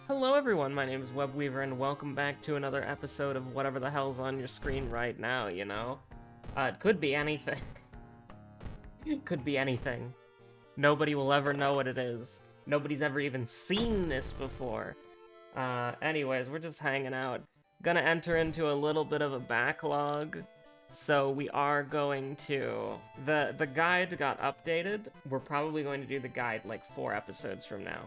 Hello everyone, my name is Webweaver and welcome back to another episode of whatever the hell's on your screen right now, you know? It could be anything. It could be anything. Nobody will ever know what it is. Nobody's ever even seen this before. Anyways, we're just hanging out. Gonna enter into a little bit of a backlog. So we are going to... The guide got updated. We're probably going to do the guide like 4 episodes from now.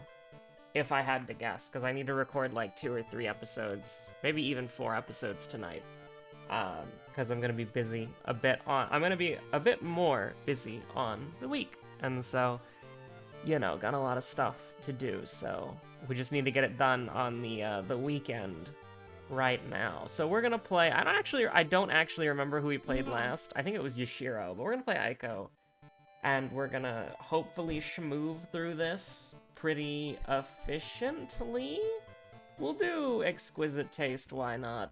If I had to guess, because I need to record like 2 or 3 episodes, maybe even 4 episodes tonight. Because I'm gonna be busy a bit on. I'm gonna be a bit more busy on the week, and so, you know, got a lot of stuff to do. So we just need to get it done on the weekend right now. So we're gonna play. I don't actually remember who we played last. I think it was Yashiro, but we're gonna play Aiko, and we're gonna hopefully schmoove through this pretty efficiently. We'll do Exquisite Taste, why not?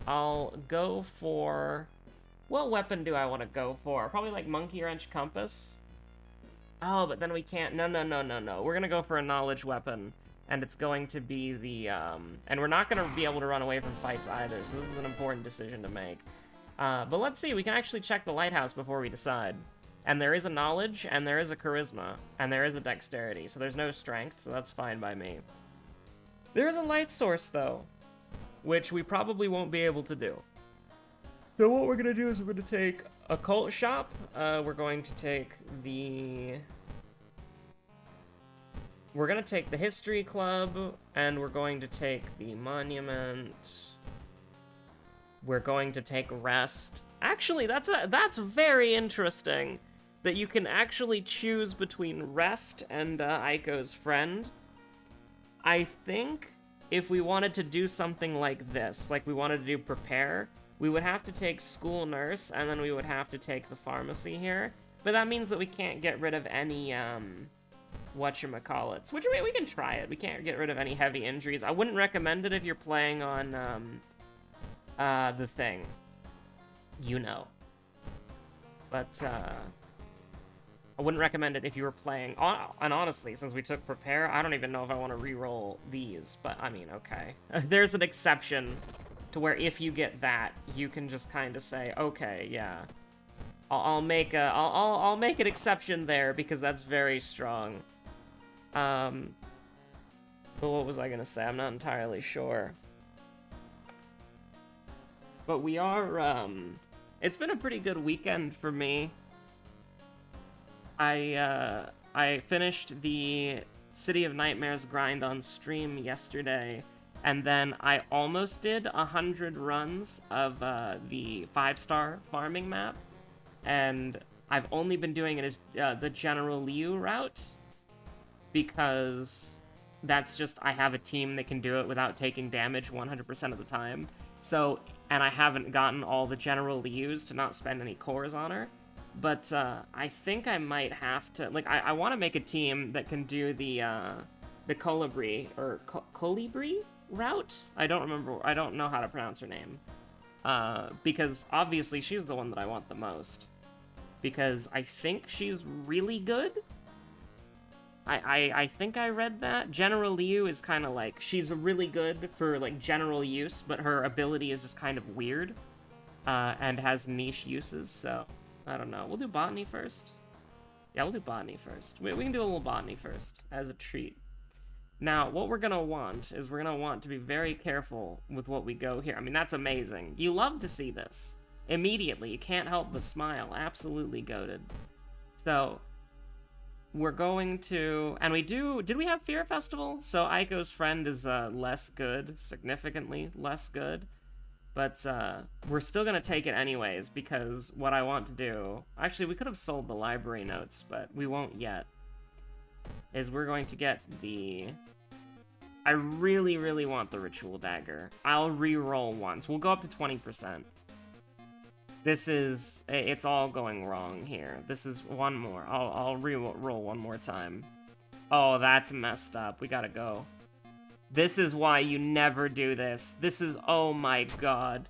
I'll go for... What weapon do I want to go for? Probably like Monkey Wrench Compass? Oh, but then we can't... No. We're gonna go for a knowledge weapon, and it's going to be the... And we're not gonna be able to run away from fights either, so this is an important decision to make. But let's see, we can actually check the lighthouse before we decide. And there is a knowledge, and there is a charisma, and there is a dexterity, so there's no strength, so that's fine by me. There is a light source, though, which we probably won't be able to do. So what we're gonna do is we're gonna take Occult Shop, we're going to take the... We're gonna take the History Club, and we're going to take the Monument. We're going to take Rest. Actually, that's very interesting. That you can actually choose between Rest and Aiko's friend. I think if we wanted to do something like this, like we wanted to do Prepare, we would have to take School Nurse, and then we would have to take the Pharmacy here. But that means that we can't get rid of any, whatchamacallits. Which, we can try it. We can't get rid of any heavy injuries. I wouldn't recommend it if you're playing on, the thing. You know. But, I wouldn't recommend it if you were playing... And honestly, since we took Prepare, I don't even know if I want to reroll these, but I mean, okay. There's an exception to where if you get that, you can just kind of say, okay, yeah. I'll make an exception there, because that's very strong. But what was I gonna say? I'm not entirely sure. But we are, it's been a pretty good weekend for me. I finished the City of Nightmares grind on stream yesterday, and then I almost did 100 runs of the 5-star farming map, and I've only been doing it as the General Liu route, because that's just, I have a team that can do it without taking damage 100% of the time. So, and I haven't gotten all the General Lius to not spend any cores on her. But I think I might have to, like, I want to make a team that can do the Colibri, or Colibri route? I don't know how to pronounce her name. Because obviously she's the one that I want the most. Because I think she's really good. I think I read that. General Liu is kind of like, she's really good for, like, general use, but her ability is just kind of weird. And has niche uses, so... I don't know. We'll do botany first. Yeah, we'll do botany first. We can do a little botany first, as a treat. Now, what we're gonna want is we're gonna want to be very careful with what we go here. I mean, that's amazing. You love to see this. Immediately, you can't help but smile. Absolutely goated. So, we're going to... And we do... Did we have Fear Festival? So, Aiko's friend is less good. Significantly less good. But, we're still gonna take it anyways, because what I want to do... Actually, we could have sold the library notes, but we won't yet. Is we're going to get the... I really, really want the Ritual Dagger. I'll re-roll once. We'll go up to 20%. This is... It's all going wrong here. This is one more. I'll re-roll one more time. Oh, that's messed up. We gotta go. This is why you never do this. This is... Oh my god.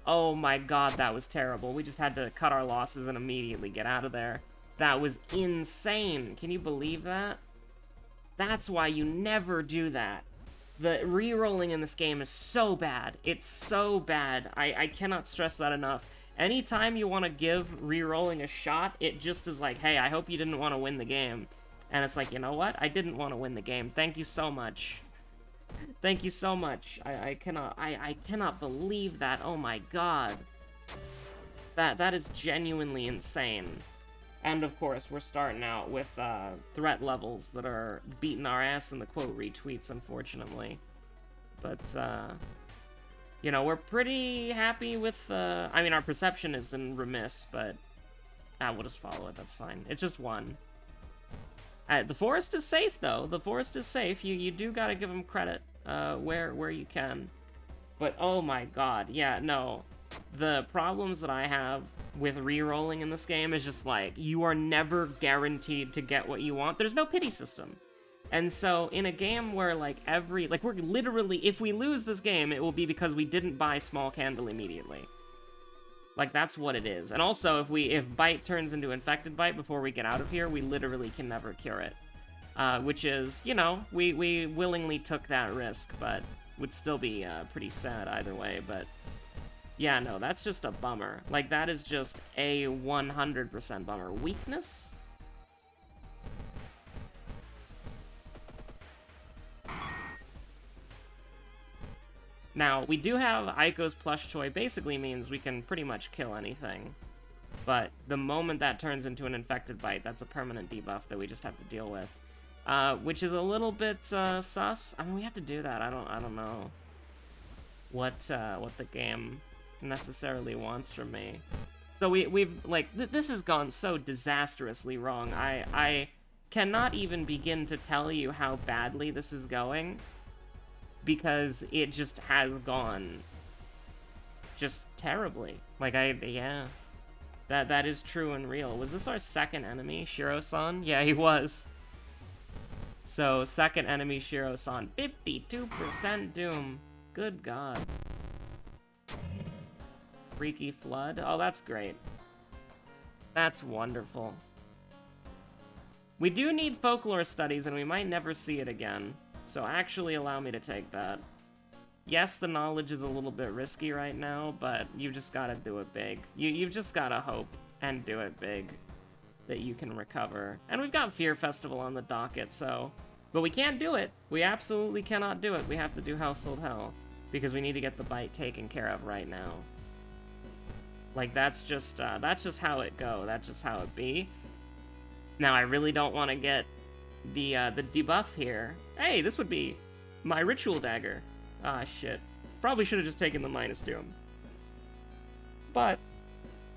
Oh my god, that was terrible. We just had to cut our losses and immediately get out of there. That was insane. Can you believe that? That's why you never do that. The re-rolling in this game is so bad. It's so bad. I cannot stress that enough. Anytime you want to give re-rolling a shot, it just is like, hey, I hope you didn't want to win the game. And it's like, you know what? I didn't want to win the game. Thank you so much. Thank you so much. I cannot believe that. Oh my god. That is genuinely insane. And of course, we're starting out with threat levels that are beating our ass in the quote retweets, unfortunately. But, you know, we're pretty happy with, I mean, our perception is in remiss, but we'll just follow it, that's fine. It's just one. The forest is safe, though. The forest is safe. You do gotta give them credit, where you can. But, oh my god, yeah, no. The problems that I have with re-rolling in this game is just like, you are never guaranteed to get what you want. There's no pity system. And so, in a game where, like, we're literally, if we lose this game, it will be because we didn't buy Small Candle immediately. Like, that's what it is. And also, if Bite turns into Infected Bite before we get out of here, we literally can never cure it. Which is, you know, we willingly took that risk, but would still be pretty sad either way, but... Yeah, no, that's just a bummer. Like, that is just a 100% bummer. Weakness? Now, we do have Aiko's plush toy. Basically means we can pretty much kill anything. But the moment that turns into an infected bite, that's a permanent debuff that we just have to deal with. Which is a little bit sus. I mean, we have to do that. I don't know what the game necessarily wants from me. So we've like this has gone so disastrously wrong. I cannot even begin to tell you how badly this is going, because it just has gone just terribly. Like, yeah, that is true and real. Was this our second enemy, Shiro-san? Yeah, he was. So second enemy, Shiro-san. 52% doom. Good god. Freaky Flood? Oh, that's great. That's wonderful. We do need folklore studies, and we might never see it again. So actually allow me to take that. Yes, the knowledge is a little bit risky right now, but you just gotta do it big. You've just gotta hope and do it big that you can recover. And we've got Fear Festival on the docket, so... But we can't do it. We absolutely cannot do it. We have to do Household Hell, because we need to get the bite taken care of right now. Like, that's just how it go. That's just how it be. Now, I really don't want to get the debuff here. Hey, this would be my Ritual Dagger. Ah, shit. Probably should have just taken the minus doom. But,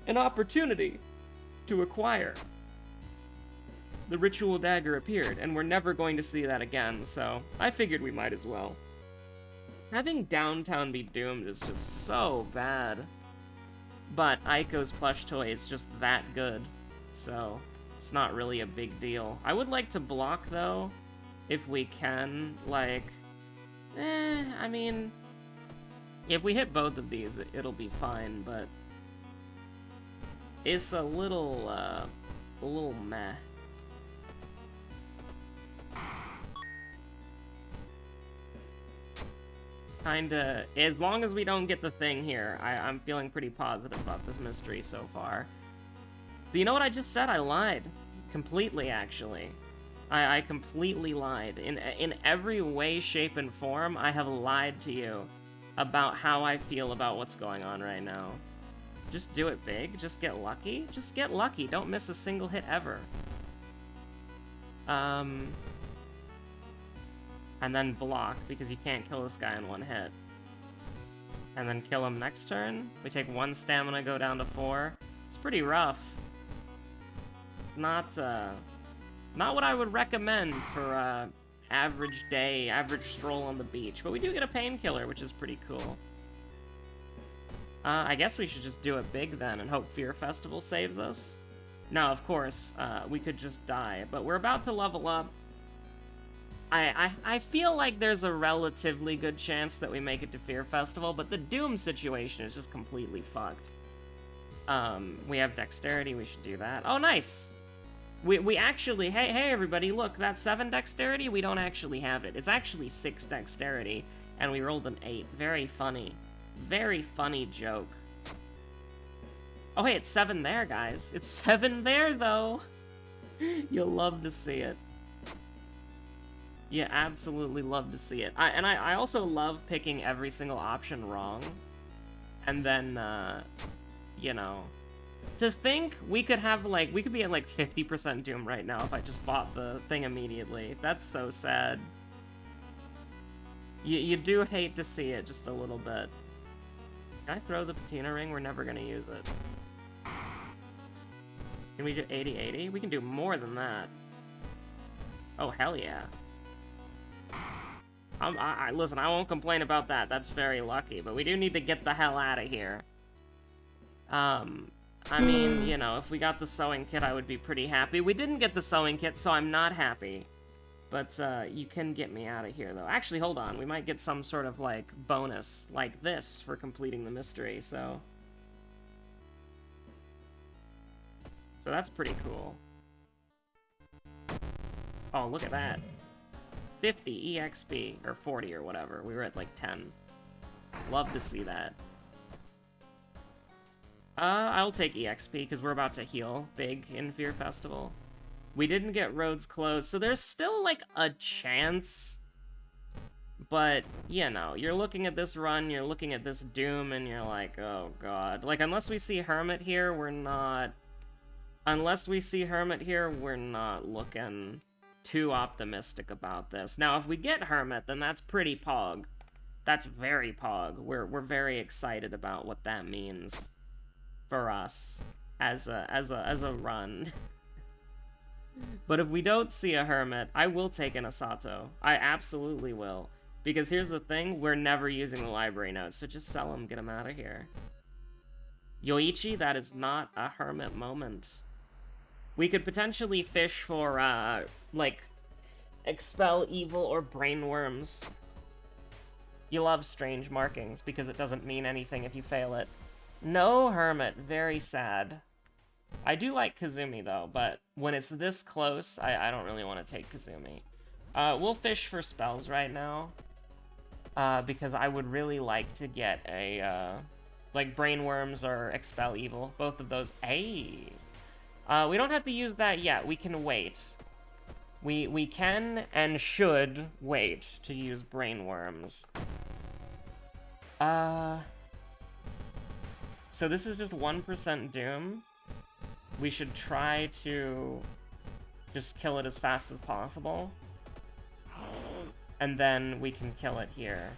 an opportunity to acquire the Ritual Dagger appeared, and we're never going to see that again, so I figured we might as well. Having Downtown be doomed is just so bad. But Aiko's plush toy is just that good, so it's not really a big deal. I would like to block, though, if we can. Like, I mean, if we hit both of these, it'll be fine, but it's a little meh. Kinda, as long as we don't get the thing here, I'm feeling pretty positive about this mystery so far. So you know what I just said? I lied. Completely, actually. I completely lied. In every way, shape, and form, I have lied to you about how I feel about what's going on right now. Just do it big. Just get lucky. Just get lucky. Don't miss a single hit ever. And then block, because you can't kill this guy in one hit. And then kill him next turn. We take 1 stamina, go down to 4. It's pretty rough. It's not what I would recommend for average day, average stroll on the beach. But we do get a painkiller, which is pretty cool. I guess we should just do it big then and hope Fear Festival saves us. Now, of course, we could just die, but we're about to level up. I feel like there's a relatively good chance that we make it to Fear Festival, but the Doom situation is just completely fucked. We have Dexterity, we should do that. Oh, nice! We actually, hey everybody, look, that 7 dexterity, we don't actually have it. It's actually 6 dexterity, and we rolled an 8. Very funny. Very funny joke. Oh hey, it's 7 there, guys. It's 7 there, though. You'll love to see it. You absolutely love to see it. I also love picking every single option wrong. And then, you know... To think we could have, like, we could be at, like, 50% Doom right now if I just bought the thing immediately. That's so sad. You do hate to see it just a little bit. Can I throw the patina ring? We're never gonna use it. Can we do 80-80? We can do more than that. Oh, hell yeah. Listen, I won't complain about that. That's very lucky, but we do need to get the hell out of here. I mean, you know, if we got the sewing kit, I would be pretty happy. We didn't get the sewing kit, so I'm not happy. But, you can get me out of here, though. Actually, hold on. We might get some sort of, like, bonus like this for completing the mystery, so... So that's pretty cool. Oh, look at that. 50 EXP, or 40 or whatever. We were at, like, 10. Love to see that. I'll take EXP, because we're about to heal big in Fear Festival. We didn't get roads closed, so there's still, like, a chance. But, you know, you're looking at this run, you're looking at this Doom, and you're like, oh god. Like, unless we see Hermit here, we're not... Unless we see Hermit here, we're not looking too optimistic about this. Now, if we get Hermit, then that's pretty pog. That's very pog. We're very excited about what that means for us as a run. But if we don't see a Hermit, I will take an Asato. I absolutely will. Because here's the thing, we're never using the library notes, so just sell them, get them out of here. Yoichi, that is not a Hermit moment. We could potentially fish for, like, Expel Evil or Brainworms. You love strange markings, because it doesn't mean anything if you fail it. No Hermit, very sad. I do like Kazumi, though, but when it's this close, I don't really want to take Kazumi. We'll fish for spells right now, because I would really like to get a, like, Brainworms or Expel Evil. Both of those. Hey! We don't have to use that yet. We can wait. We can and should wait to use Brainworms. So this is just 1% Doom. We should try to just kill it as fast as possible. And then we can kill it here.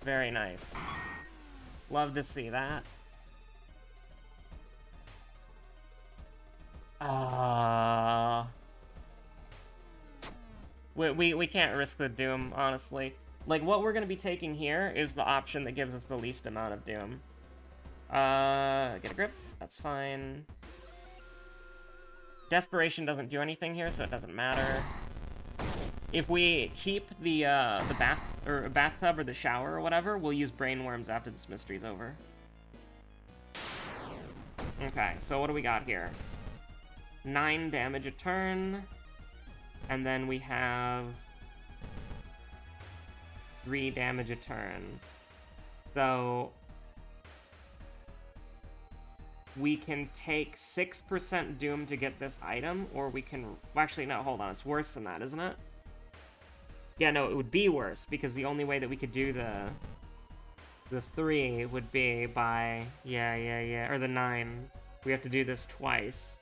Very nice. Love to see that. We can't risk the Doom, honestly. Like, what we're gonna be taking here is the option that gives us the least amount of Doom. Get a grip. That's fine. Desperation doesn't do anything here, so it doesn't matter. If we keep the bathtub or the shower or whatever, we'll use Brainworms after this mystery's over. Okay, so what do we got here? 9 damage a turn, and then we have 3 damage a turn. So we can take 6% Doom to get this item, or we can... Well, actually, no, hold on. It's worse than that, isn't it? Yeah, no, it would be worse, because the only way that we could do the 3 would be by... Yeah, or the 9. We have to do this twice.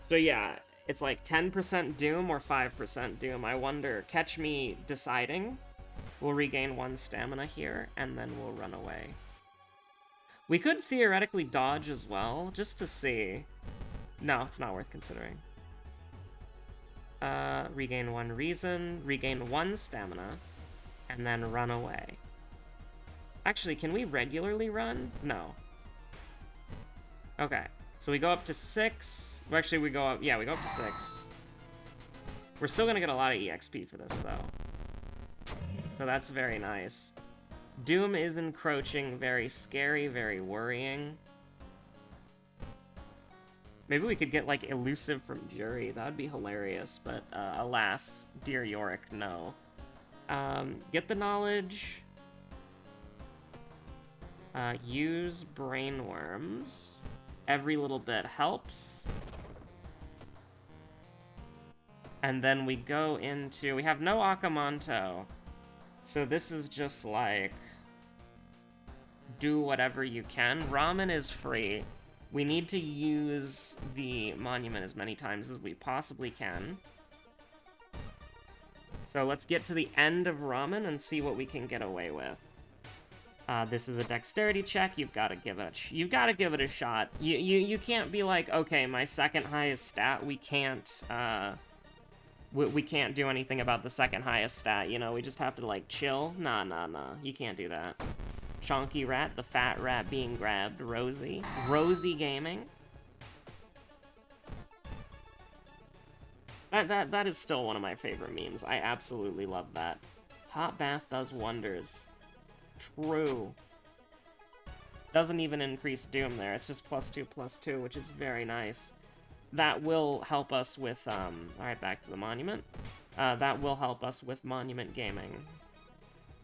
So yeah, it's like 10% Doom or 5% Doom. I wonder. Catch me deciding. We'll regain 1 stamina here, and then we'll run away. We could theoretically dodge as well, just to see. No, it's not worth considering. Regain 1 reason, regain 1 stamina, and then run away. Actually, can we regularly run? No. Okay, so we go up to 6. Actually, we go up... Yeah, we go up to 6. We're still gonna get a lot of EXP for this, though. So that's very nice. Doom is encroaching, very scary, very worrying. Maybe we could get, like, elusive from jury. That would be hilarious, but alas, dear Yorick, no. Get the knowledge. Use brainworms. Every little bit helps. And then we go into... We have no Akamanto. So this is just like... Do whatever you can. Ramen is free. We need to use the monument as many times as we possibly can. So let's get to the end of ramen and see what we can get away with. This is a dexterity check. You've got to give it a shot. You can't be like, okay, my second highest stat. We can't do anything about the second highest stat. You know, we just have to like chill. Nah. You can't do that. Chonky rat, the fat rat being grabbed. Rosie gaming. That is still one of my favorite memes. I absolutely love that. Hot bath does wonders. True. Doesn't even increase doom there. It's just +2/+2, which is very nice. That will help us with, alright, back to the monument. That will help us with monument gaming.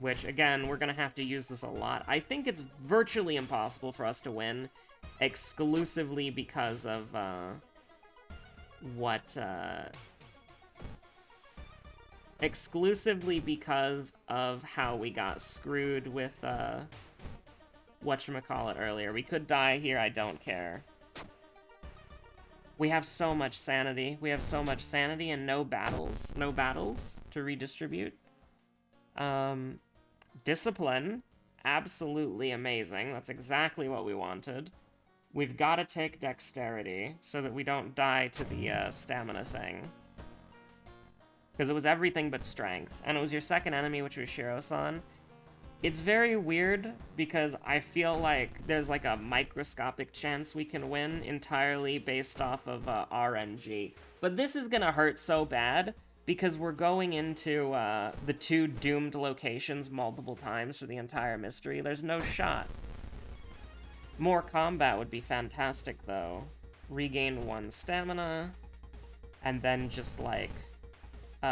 Which, again, we're gonna have to use this a lot. I think it's virtually impossible for us to win exclusively because of, exclusively because of how we got screwed with, whatchamacallit earlier. We could die here, I don't care. We have so much sanity. We have so much sanity and no battles. No battles to redistribute. Discipline. Absolutely amazing. That's exactly what we wanted. We've got to take dexterity so that we don't die to the stamina thing. Because it was everything but strength. And it was your second enemy, which was Shiro-san. It's very weird because I feel like there's like a microscopic chance we can win entirely based off of RNG. But this is gonna hurt so bad because we're going into the 2 doomed locations multiple times for the entire mystery. There's no shot. More combat would be fantastic though. Regain 1 stamina. And then just like...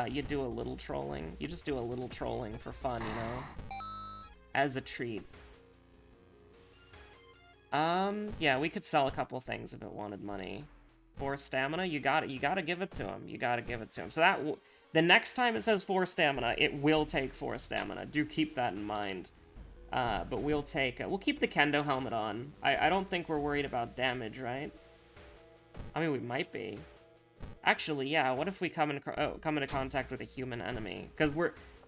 you do a little trolling. You just do a little trolling for fun, you know? As a treat. Yeah, we could sell a couple things if it wanted money. 4 stamina, you gotta give it to him. You gotta give it to him. So that, the next time it says 4 stamina, it will take 4 stamina. Do keep that in mind. But we'll keep the kendo helmet on. I don't think we're worried about damage, right? I mean, we might be. Actually, yeah, what if we come into contact with a human enemy? Because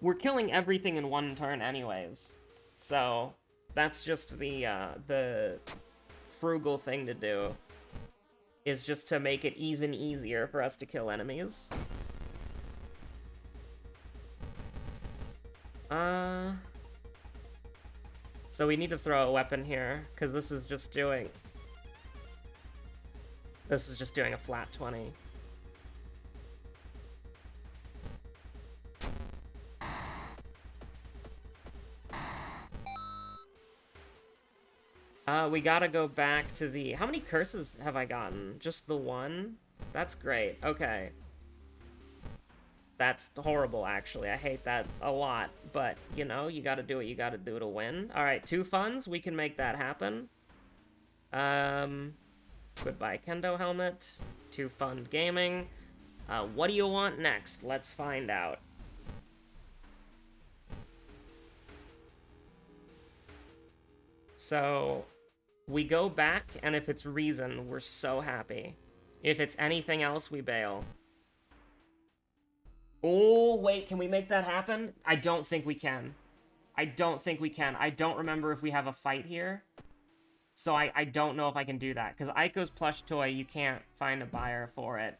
we're killing everything in 1 turn anyways. So, that's just the frugal thing to do. Is just to make it even easier for us to kill enemies. So we need to throw a weapon here, because this is just doing a flat 20. We gotta go back to the... How many curses have I gotten? Just the 1? That's great. Okay. That's horrible, actually. I hate that a lot. But, you know, you gotta do what you gotta do to win. Alright, 2 funds. We can make that happen. Goodbye, Kendo Helmet. 2 fund gaming. What do you want next? Let's find out. So... We go back, and if it's reason, we're so happy. If it's anything else, we bail. Oh, wait, can we make that happen? I don't think we can. I don't think we can. I don't remember if we have a fight here. So I don't know if I can do that. Because Aiko's plush toy, you can't find a buyer for it.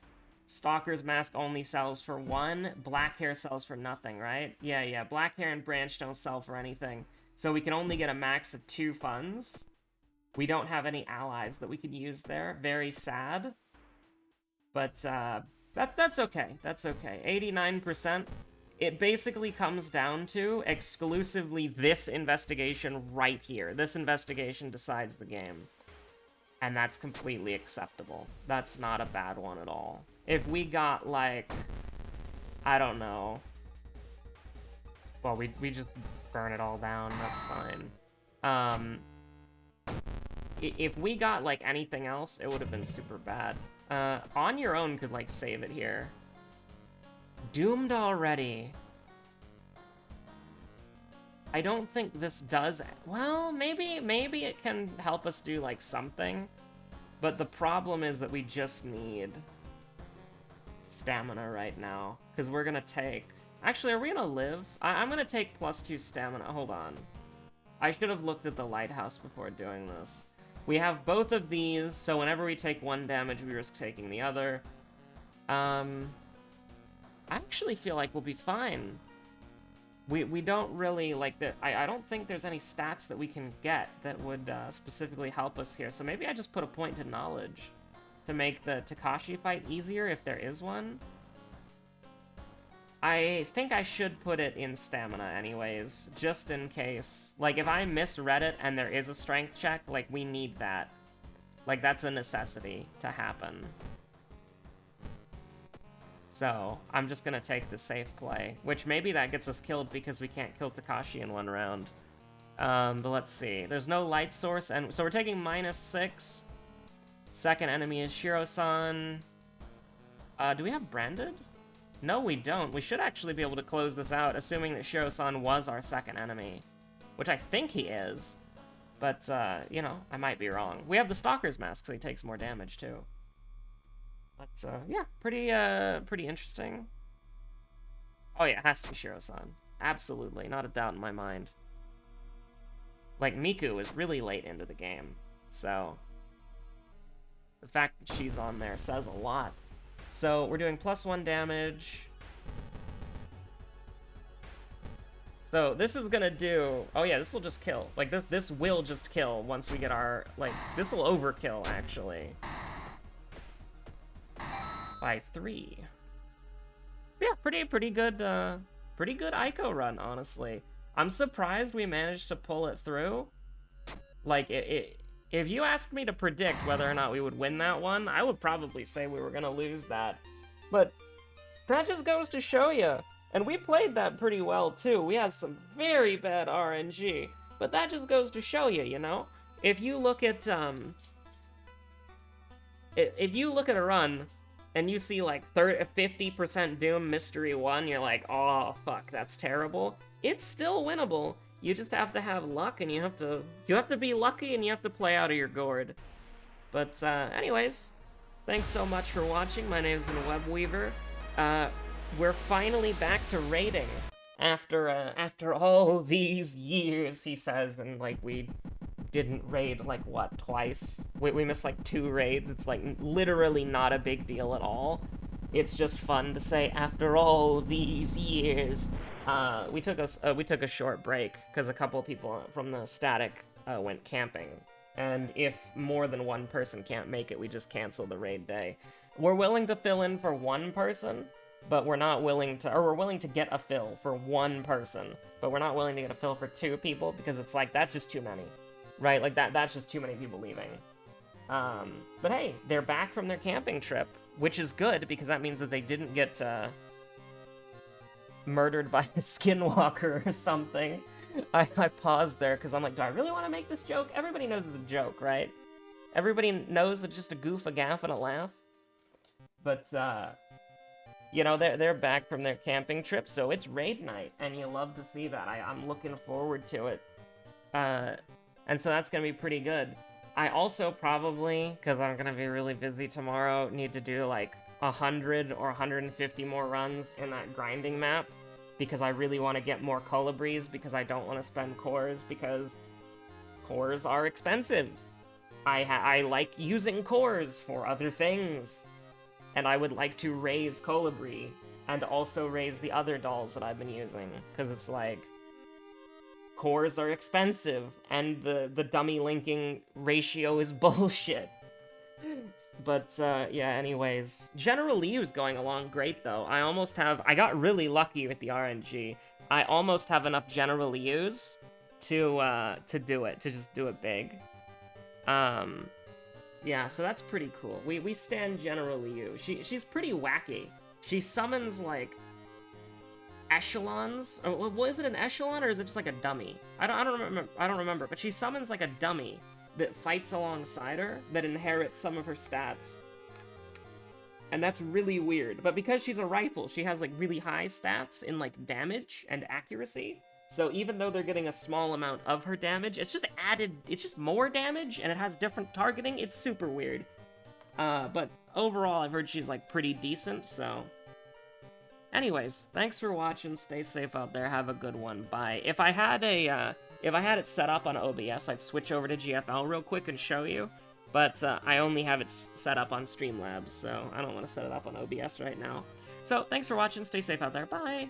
Stalker's Mask only sells for 1. Black hair sells for nothing, right? Yeah. Black hair and branch don't sell for anything. So we can only get a max of 2 funds. We don't have any allies that we could use there. Very sad. But, that's okay. That's okay. 89%. It basically comes down to exclusively this investigation right here. This investigation decides the game. And that's completely acceptable. That's not a bad one at all. If we got, like, I don't know. Well, we just burn it all down. That's fine. If we got, like, anything else, it would have been super bad. On your own could, like, save it here. Doomed already. I don't think this does... Well, maybe it can help us do, like, something. But the problem is that we just need stamina right now. Because we're gonna take... Actually, are we gonna live? I'm gonna take +2 stamina. Hold on. I should have looked at the lighthouse before doing this. We have both of these, so whenever we take 1 damage, we risk taking the other. I actually feel like we'll be fine. We don't really, like, I don't think there's any stats that we can get that would specifically help us here. So maybe I just put a point to knowledge to make the Takashi fight easier if there is one. I think I should put it in stamina anyways, just in case. Like, if I misread it and there is a strength check, like, we need that. Like, that's a necessity to happen. So, I'm just gonna take the safe play, which maybe that gets us killed because we can't kill Takashi in 1 round. But let's see. There's no light source, and so we're taking -6. Second enemy is Shiro-san. Do we have branded? No, we don't. We should actually be able to close this out, assuming that Shiro-san was our second enemy. Which I think he is. But, you know, I might be wrong. We have the Stalker's Mask, so he takes more damage, too. But, yeah, pretty interesting. Oh yeah, it has to be Shiro-san. Absolutely, not a doubt in my mind. Like, Miku is really late into the game, so... The fact that she's on there says a lot. So, we're doing +1 damage. So, this is gonna do... Oh yeah, this will just kill. Like, this will just kill once we get our... Like, this will overkill, actually. By 3. Yeah, pretty good Ico run, honestly. I'm surprised we managed to pull it through. Like, if you asked me to predict whether or not we would win that one, I would probably say we were gonna lose that. But that just goes to show you. And we played that pretty well, too. We had some very bad RNG. But that just goes to show you, you know? If you look at, if you look at a run... and you see, like, 50% Doom Mystery 1, you're like, oh, fuck, that's terrible. It's still winnable. You just have to have luck, and you have to be lucky, and you have to play out of your gourd. But, anyways, thanks so much for watching. My name's Webweaver. We're finally back to raiding. After all these years, he says, and, like, we... didn't raid, like, what, twice? We missed, like, 2 raids. It's, like, literally not a big deal at all. It's just fun to say, after all these years. We took a short break, because a couple of people from the static went camping. And if more than one person can't make it, we just cancel the raid day. We're willing to fill in for 1 person, but we're not willing to, or we're willing to get a fill for 1 person, but we're not willing to get a fill for 2 people, because it's like, that's just too many. Right, like, that's just too many people leaving. But hey, they're back from their camping trip, which is good, because that means that they didn't get, murdered by a skinwalker or something. I paused there, because I'm like, do I really want to make this joke? Everybody knows it's a joke, right? Everybody knows it's just a goof, a gaff, and a laugh. But, you know, they're back from their camping trip, so it's raid night, and you love to see that. I'm looking forward to it. And so that's gonna be pretty good. I also probably, because I'm gonna be really busy tomorrow, need to do like 100 or 150 more runs in that grinding map, because I really want to get more colibris, because I don't want to spend cores, because cores are expensive. I like using cores for other things, and I would like to raise colibri, and also raise the other dolls that I've been using, because it's like... cores are expensive, and the dummy linking ratio is bullshit. But, yeah, anyways. General Liu's going along great, though. I got really lucky with the RNG. I almost have enough General Liu's to do it, to just do it big. Yeah, so that's pretty cool. We stand generally you. She's pretty wacky. She summons, like, echelons. Or was it an echelon or is it just like a dummy? I don't remember. But she summons like a dummy that fights alongside her that inherits some of her stats. And that's really weird. But because she's a rifle, she has like really high stats in like damage and accuracy. So even though they're getting a small amount of her damage, it's just more damage and it has different targeting. It's super weird. But overall, I've heard she's like pretty decent, so... Anyways, thanks for watching, stay safe out there, have a good one, bye. If I had it set up on OBS, I'd switch over to GFL real quick and show you, but I only have it set up on Streamlabs, so I don't want to set it up on OBS right now. So, thanks for watching, stay safe out there, bye!